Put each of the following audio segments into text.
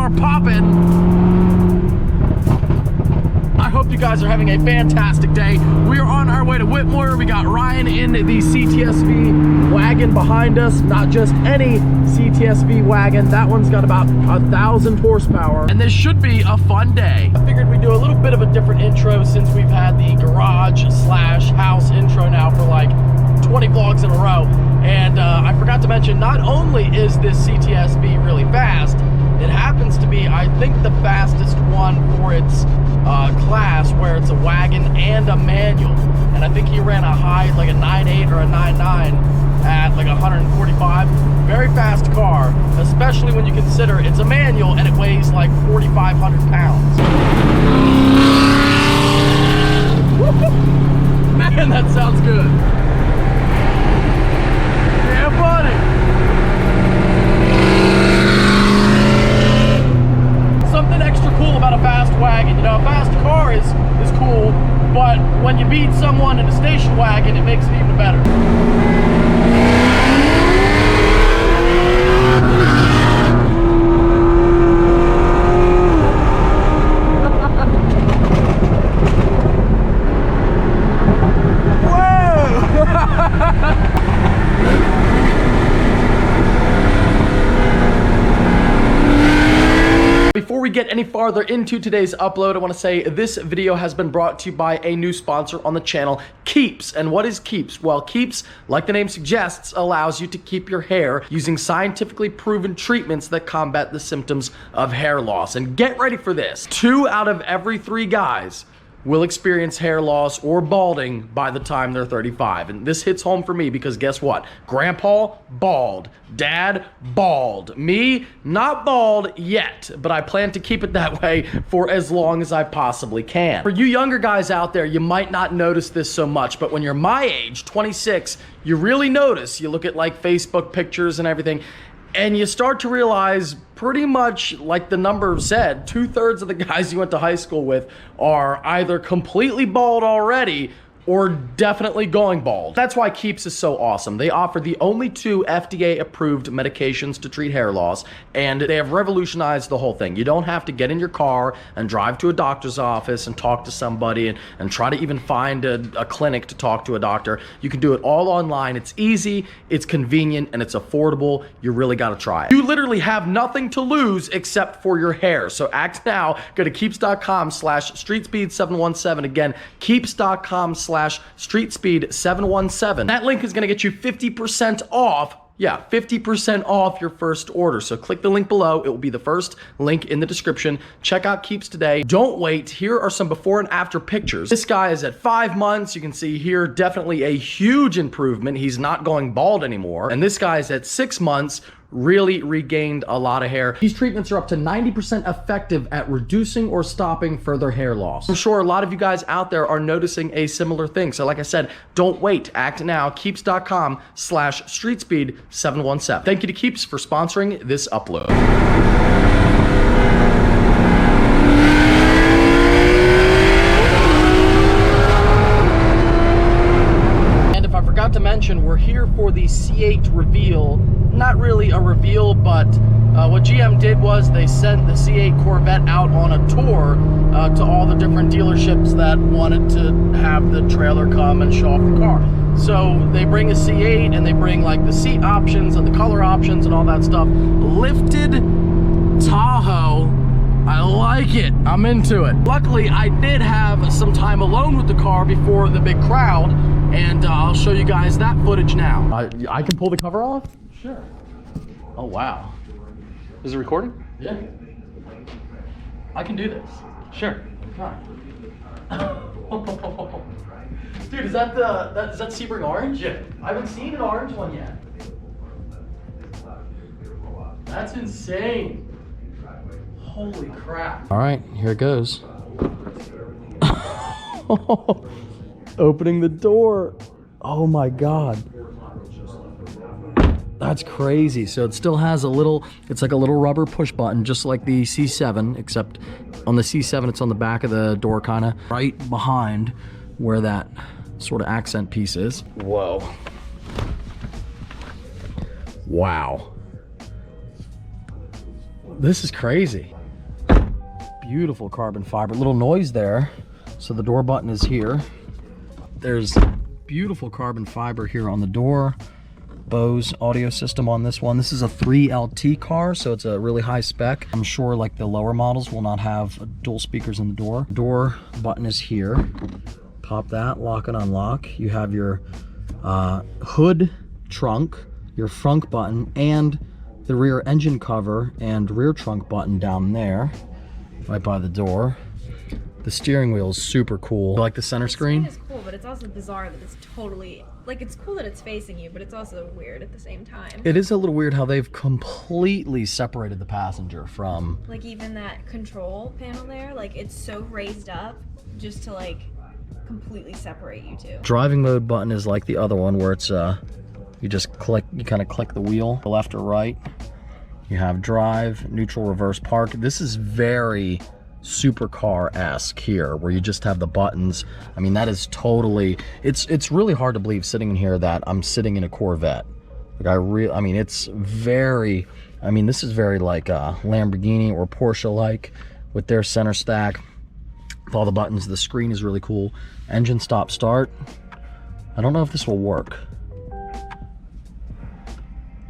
are popping. I hope you guys are having a fantastic day. We are on our way to Whitmore. We got Ryan in the CTSV wagon behind us. Not just any CTSV wagon. That one's got about 1,000 horsepower. And this should be a fun day. I figured we'd do a little bit of a different intro since we've had the garage slash house intro now for like 20 vlogs in a row. And I forgot to mention, not only is this CTSV really fast, it happens to be, I think, the fastest one for its class, where it's a wagon and a manual. And I think he ran a high, like a 9.8 or a 9.9 at like 145. Very fast car, especially when you consider it's a manual and it weighs like 4,500 pounds. Man, that sounds good. Yeah, buddy. Something extra cool about a fast wagon. You know, a fast car is cool, but when you beat someone in a station wagon, it makes it even better. Before we get any farther into today's upload, I want to say this video has been brought to you by a new sponsor on the channel, Keeps. And what is Keeps? Well, Keeps, like the name suggests, allows you to keep your hair using scientifically proven treatments that combat the symptoms of hair loss. And get ready for this. 2 out of every 3 guys will experience hair loss or balding by the time they're 35. And this hits home for me because guess what? Grandpa, bald. Dad, bald. Me, not bald yet, but I plan to keep it that way for as long as I possibly can. For you younger guys out there, you might not notice this so much, but when you're my age, 26, you really notice. You look at like Facebook pictures and everything, and you start to realize, pretty much like the number said, 2/3 of the guys you went to high school with are either completely bald already or definitely going bald. That's why Keeps is so awesome. They offer the only 2 FDA-approved medications to treat hair loss, and they have revolutionized the whole thing. You don't have to get in your car and drive to a doctor's office and talk to somebody and try to even find a clinic to talk to a doctor. You can do it all online. It's easy, it's convenient, and it's affordable. You really gotta try it. You literally have nothing to lose except for your hair. So act now. Go to keeps.com/streetspeed717. Again, keeps.com/streetspeed717. That link is going to get you 50% off. Yeah, 50% off your first order. So click the link below. It will be the first link in the description. Check out Keeps today. Don't wait. Here are some before and after pictures. This guy is at 5 months. You can see here definitely a huge improvement. He's not going bald anymore. And this guy is at 6 months. Really regained a lot of hair. These treatments are up to 90% effective at reducing or stopping further hair loss. I'm sure a lot of you guys out there are noticing a similar thing. So like I said, don't wait. Act now. Keeps.com/streetspeed717. Thank you to Keeps for sponsoring this upload. And if I forgot to mention, we're here for the C8 reveal. Not really a reveal, but what GM did was they sent the C8 Corvette out on a tour to all the different dealerships that wanted to have the trailer come and show off the car. So they bring a C8 and they bring like the seat options and the color options and all that stuff. Lifted Tahoe. I like it. I'm into it. Luckily, I did have some time alone with the car before the big crowd, and I'll show you guys that footage now. I can pull the cover off? Sure. Oh, wow. Is it recording? Yeah. I can do this. Sure. Hi. Dude, is that Sebring orange? Yeah. I haven't seen an orange one yet. That's insane. Holy crap. All right, here it goes. Opening the door. Oh my God. That's crazy. So it still has a little, it's like a little rubber push button, just like the C7, except on the C7, it's on the back of the door, kind of right behind where that sort of accent piece is. Whoa. Wow. This is crazy. Beautiful carbon fiber. Little noise there. So the door button is here. There's beautiful carbon fiber here on the door. Bose audio system on this one. This is a 3LT car, so it's a really high spec. I'm sure like the lower models will not have dual speakers in the door. Door button is here. Pop that, lock and unlock. You have your hood trunk, your front button, and the rear engine cover and rear trunk button down there, right by the door. The steering wheel is super cool. You like the center screen? It's cool, but it's also bizarre that it's totally, like, it's cool that it's facing you, but it's also weird at the same time. It is a little weird how they've completely separated the passenger from... Like, even that control panel there, like, it's so raised up just to, like, completely separate you two. Driving mode button is like the other one where it's, you just click, you kind of click the wheel, left or right. You have drive, neutral, reverse, park. This is very supercar-esque here, where you just have the buttons. I mean, that is totally, it's really hard to believe sitting in here that I'm sitting in a Corvette. Like I mean, it's very, I mean, this is very like Lamborghini or Porsche-like with their center stack. With all the buttons, the screen is really cool. Engine stop start. I don't know if this will work.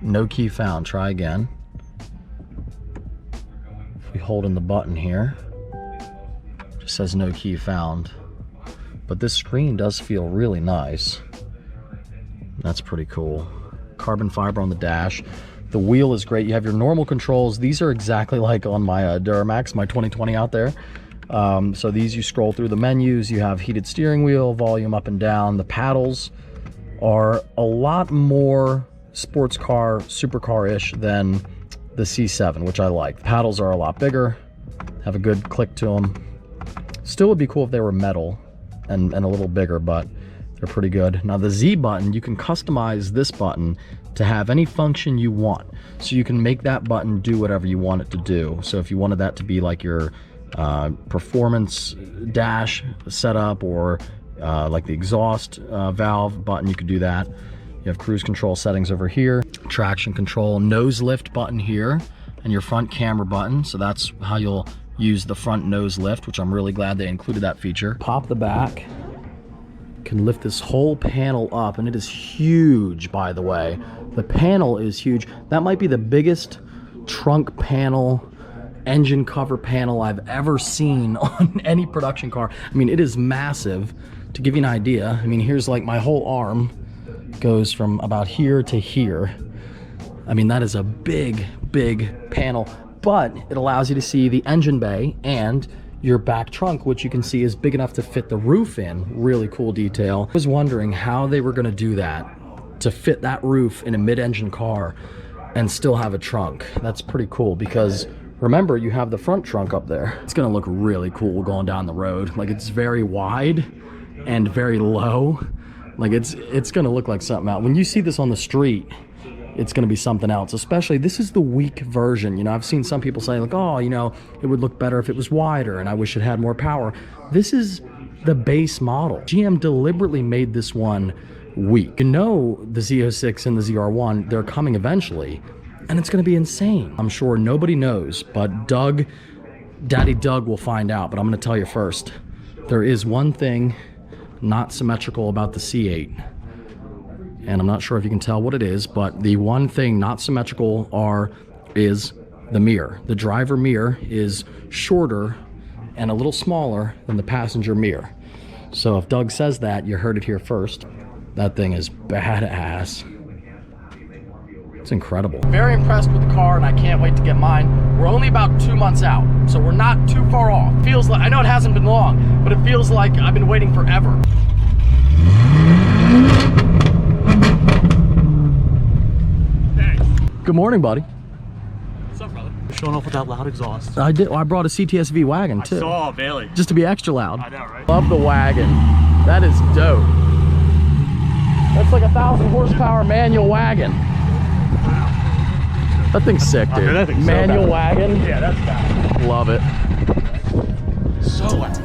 No key found, try again. If we hold in the button here, just says no key found. But this screen does feel really nice. That's pretty cool. Carbon fiber on the dash. The wheel is great. You have your normal controls. These are exactly like on my DURAMAX, my 2020 out there. So these, you scroll through the menus. You have heated steering wheel, volume up and down. The paddles are a lot more sports car, supercar-ish than the C7, which I like. Paddles are a lot bigger, have a good click to them. Still would be cool if they were metal and a little bigger, but they're pretty good. Now the Z button, you can customize this button to have any function you want. So you can make that button do whatever you want it to do. So if you wanted that to be like your performance dash setup, or like the exhaust valve button, you could do that. You have cruise control settings over here, traction control, nose lift button here, and your front camera button. So that's how you'll use the front nose lift, which I'm really glad they included that feature. Pop the back, can lift this whole panel up, and it is huge, by the way. The panel is huge. That might be the biggest trunk panel, engine cover panel I've ever seen on any production car. I mean, it is massive. To give you an idea, I mean, here's like my whole arm goes from about here to here. I mean, that is a big, big panel, but it allows you to see the engine bay and your back trunk, which you can see is big enough to fit the roof in. Really cool detail. I was wondering how they were gonna do that, to fit that roof in a mid-engine car and still have a trunk. That's pretty cool, because remember, you have the front trunk up there. It's gonna look really cool going down the road. Like, it's very wide and very low. Like, it's gonna look like something out. When you see this on the street, it's gonna be something else. Especially, this is the weak version. You know, I've seen some people say like, oh, you know, it would look better if it was wider and I wish it had more power. This is the base model. GM deliberately made this one weak. You know, the Z06 and the ZR1, they're coming eventually, and it's gonna be insane. I'm sure nobody knows, but Daddy Doug will find out, but I'm gonna tell you first. There is one thing not symmetrical about the C8, and I'm not sure if you can tell what it is, but the one thing not symmetrical is the mirror. The driver mirror is shorter and a little smaller than the passenger mirror. So if Doug says that, you heard it here first. That thing is badass. It's incredible. Very impressed with the car, and I can't wait to get mine. We're only about 2 months out, so we're not too far off. Feels like, I know it hasn't been long, but it feels like I've been waiting forever. Thanks. Good morning, buddy. What's up, brother? You're showing off with that loud exhaust. I did. Well, I brought a CTSV wagon too. I saw Bailey. Just to be extra loud. I know, right? Love the wagon. That is dope. That's like a 1,000 horsepower manual wagon. That thing's sick, dude. That thing's manual so wagon. Yeah, that's bad. Love it. So loud.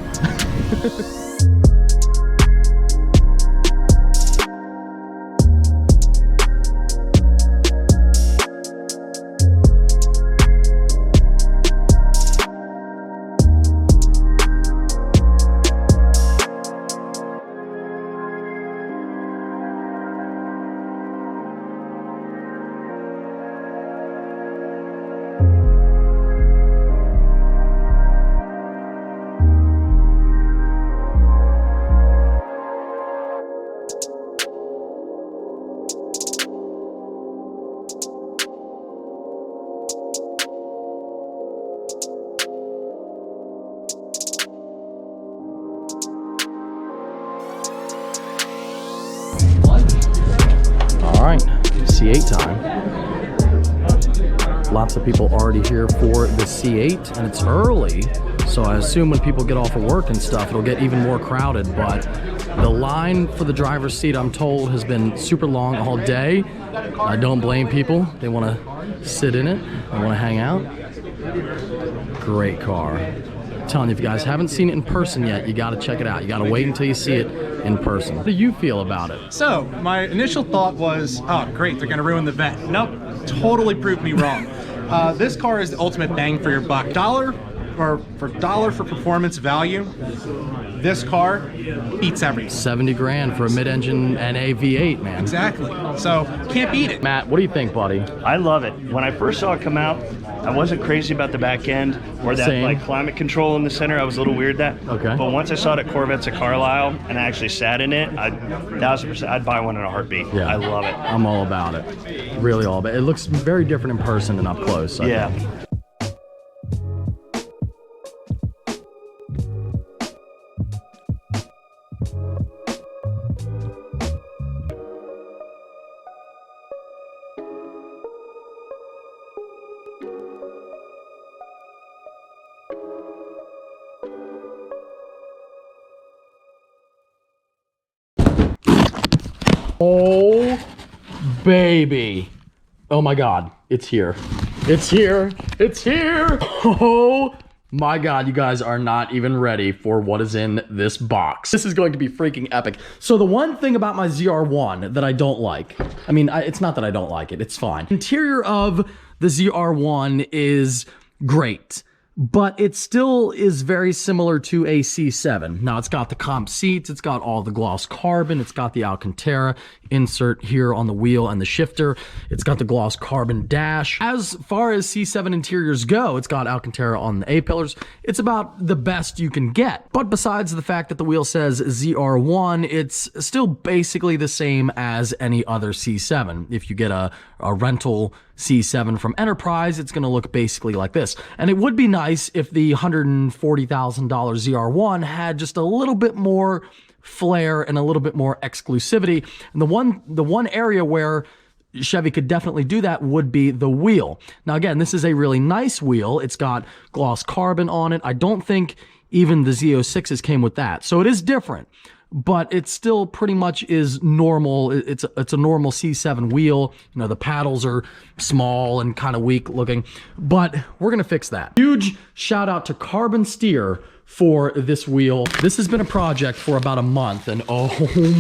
C8 time. Lots of people already here for the C8, and it's early, so I assume when people get off of work and stuff, it'll get even more crowded, but the line for the driver's seat, I'm told, has been super long all day. I don't blame people. They want to sit in it. They want to hang out. Great car. I'm telling you, if you guys haven't seen it in person yet, you got to check it out. You got to wait until you see it in person. How do you feel about it? So, my initial thought was, oh, great, they're going to ruin the Vette. Nope, totally proved me wrong. This car is the ultimate bang for your buck. Dollar for performance value, this car beats everything. 70 grand for a mid-engine NA V8, man. Exactly. So, can't beat it. Matt, what do you think, buddy? I love it. When I first saw it come out, I wasn't crazy about the back end or that Same. like climate control in the center. I was a little weird that. Okay. But once I saw it at Corvettes at Carlisle and I actually sat in it, 1000%, I'd buy one in a heartbeat. Yeah. I love it. I'm all about it. Really all about it. It looks very different in person and up close. I Yeah. think. Oh, baby. Oh my God, it's here. It's here. It's here. Oh my God, you guys are not even ready for what is in this box. This is going to be freaking epic. So the one thing about my ZR1 that I don't like, I mean, it's not that I don't like it, it's fine. Interior of the ZR1 is great, but it still is very similar to a C7. Now, it's got the comp seats, it's got all the gloss carbon, it's got the Alcantara insert here on the wheel and the shifter, it's got the gloss carbon dash. As far as C7 interiors go, it's got Alcantara on the A-pillars. It's about the best you can get. But besides the fact that the wheel says ZR1, it's still basically the same as any other C7. If you get a rental C7 from Enterprise, it's gonna look basically like this. And it would be nice if the $140,000 ZR1 had just a little bit more flair and a little bit more exclusivity. And the one area where Chevy could definitely do that would be the wheel. Now again, this is a really nice wheel. It's got gloss carbon on it. I don't think even the Z06s came with that. So it is different, but it still pretty much is normal. It's a normal C7 wheel. You know, the paddles are small and kind of weak looking, but we're gonna fix that. Huge shout out to Carbon Steer for this wheel. This has been a project for about a month, and oh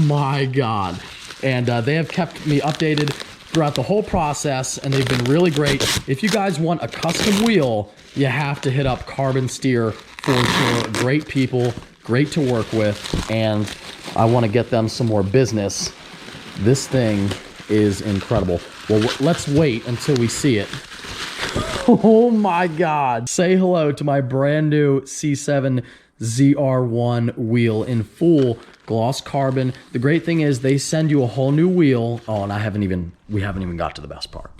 my God. And they have kept me updated throughout the whole process, and they've been really great. If you guys want a custom wheel, you have to hit up Carbon Steer for sure. Great people, great to work with, and I want to get them some more business. This thing is incredible. Well, let's wait until we see it. Oh my God. Say hello to my brand new C7 ZR1 wheel in full gloss carbon. The great thing is they send you a whole new wheel. Oh, and we haven't even got to the best part.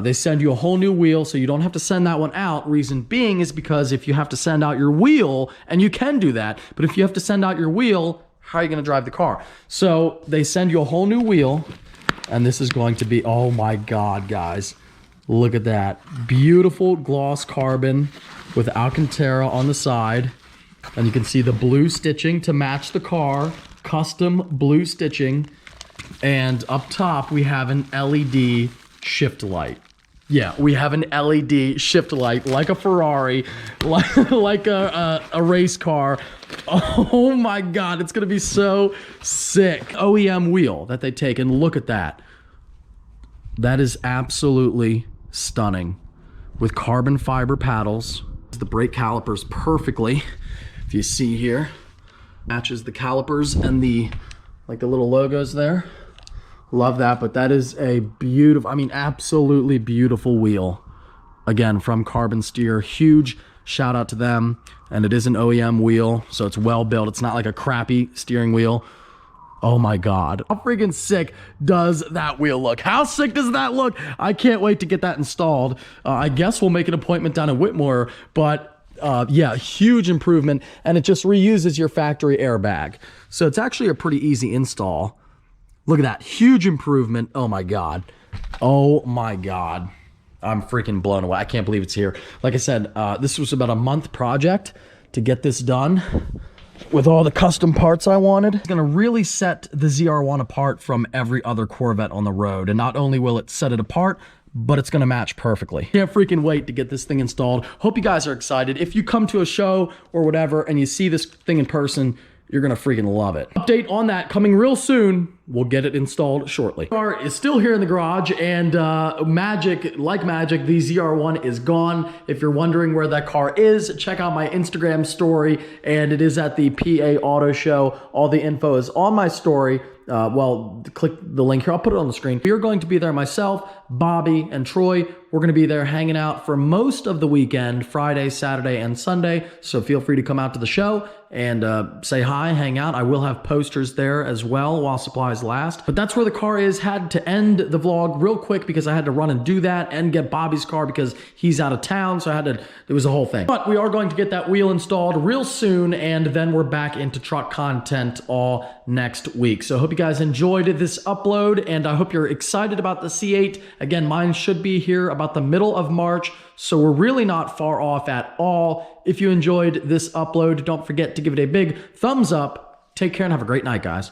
They send you a whole new wheel, so you don't have to send that one out. Reason being is because if you have to send out your wheel, and you can do that, but if you have to send out your wheel, how are you gonna drive the car? So they send you a whole new wheel, and this is going to be, oh my God, guys. Look at that. Beautiful gloss carbon with Alcantara on the side. And you can see the blue stitching to match the car. Custom blue stitching. And up top, we have an LED shift light. Yeah, we have an LED shift light, like a Ferrari, like a race car. Oh my God, it's gonna be so sick. OEM wheel that they take, and look at that. That is absolutely stunning. With carbon fiber paddles. The brake calipers perfectly. If you see here, matches the calipers and the little logos there. Love that, but that is a beautiful, I mean, absolutely beautiful wheel. Again, from Carbon Steer, huge shout out to them. And it is an OEM wheel, so it's well built. It's not like a crappy steering wheel. Oh my God, how freaking sick does that wheel look? How sick does that look? I can't wait to get that installed. I guess we'll make an appointment down in Whitmore, but yeah, huge improvement. And it just reuses your factory airbag. So it's actually a pretty easy install. Look at that, huge improvement. Oh my God. Oh my God. I'm freaking blown away. I can't believe it's here. Like I said, this was about a month project to get this done with all the custom parts I wanted. It's gonna really set the ZR1 apart from every other Corvette on the road. And not only will it set it apart, but it's gonna match perfectly. Can't freaking wait to get this thing installed. Hope you guys are excited. If you come to a show or whatever and you see this thing in person, you're gonna freaking love it. Update on that coming real soon. We'll get it installed shortly. The car is still here in the garage, and like magic, the ZR1 is gone. If you're wondering where that car is, check out my Instagram story, and it is at the PA Auto Show. All the info is on my story. Well, click the link here. I'll put it on the screen. We're going to be there, myself, Bobby, and Troy. We're going to be there hanging out for most of the weekend, Friday, Saturday, and Sunday. So feel free to come out to the show and say hi, hang out. I will have posters there as well while supplies last. But that's where the car is. Had to end the vlog real quick because I had to run and do that and get Bobby's car because he's out of town. So I had to, it was a whole thing. But we are going to get that wheel installed real soon, and then we're back into truck content all next week. So I hope you guys enjoyed this upload, and I hope you're excited about the C8. Again, mine should be here about the middle of March, so we're really not far off at all. If you enjoyed this upload, don't forget to give it a big thumbs up. Take care and have a great night, guys.